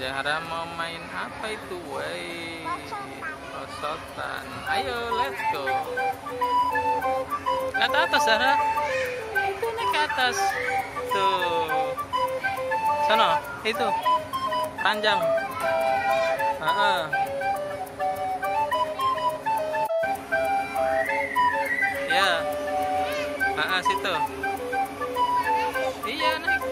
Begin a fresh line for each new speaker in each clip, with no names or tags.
Zahra mau main apa itu? Woi, perosotan. Ayo, let's go. Lihat atas, Zahra. Itu naik ke atas. Tuh. Sana, itu. Panjang. Ya. Situ. Iya, naik.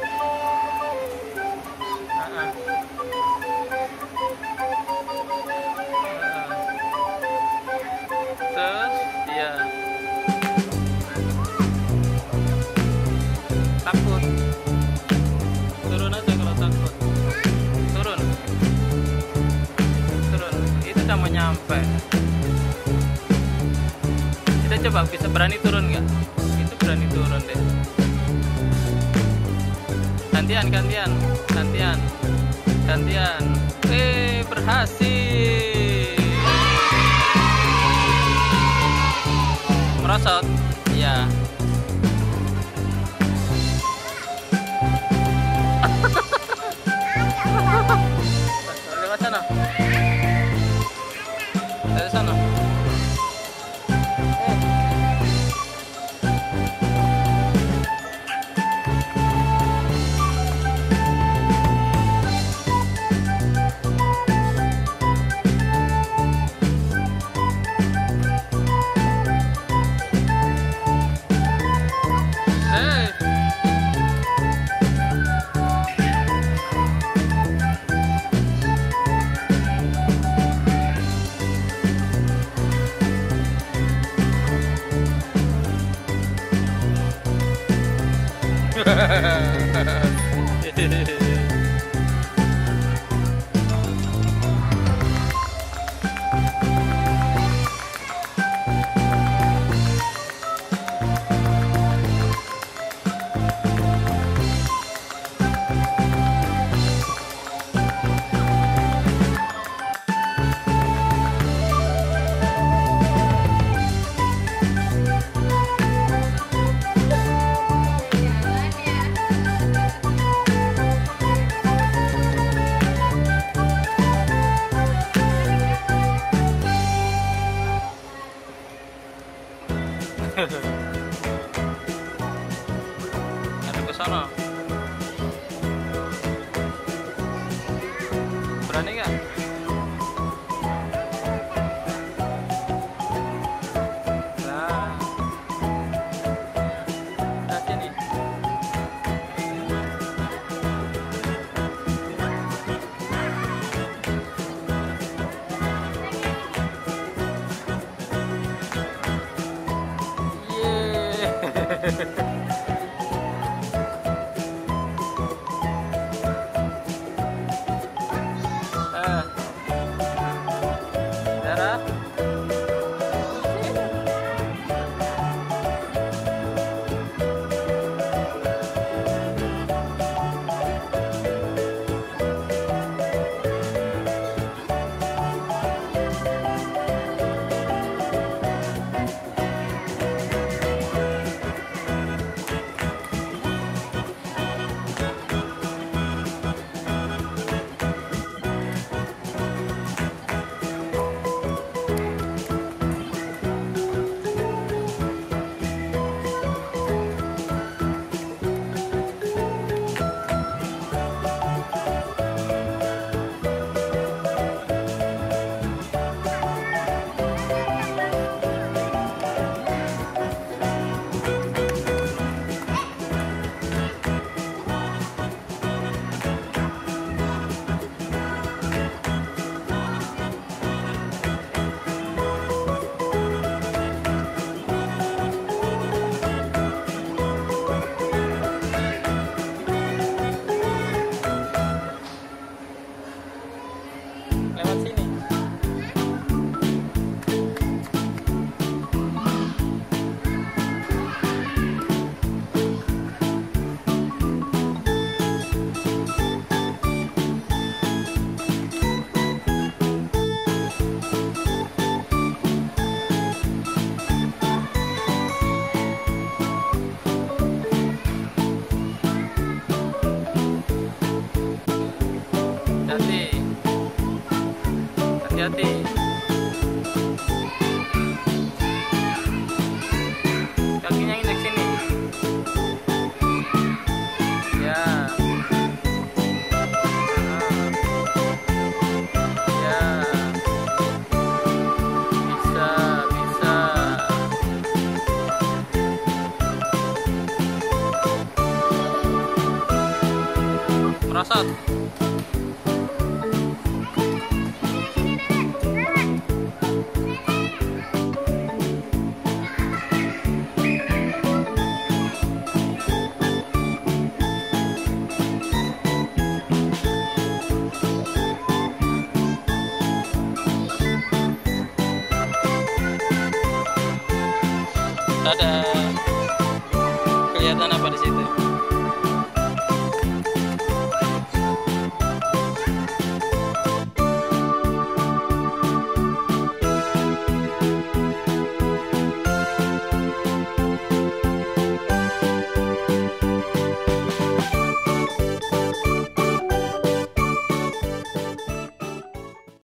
Terus, iya. Takut. Turun aja kalau takut. Turun. Itu udah mau nyampe. Kita coba bisa berani turun nggak? Itu berani turun deh. Gantian. Berhasil. Merosot. Iya. Lewat sana. Dari sana. Ada ke sana. Berani nggak? Nah, udah sini. Zahra. Hati-hati. Hati-hati. Kakinya ini ke sini. Ya. Ya. Bisa, bisa. Merosot. Dadah.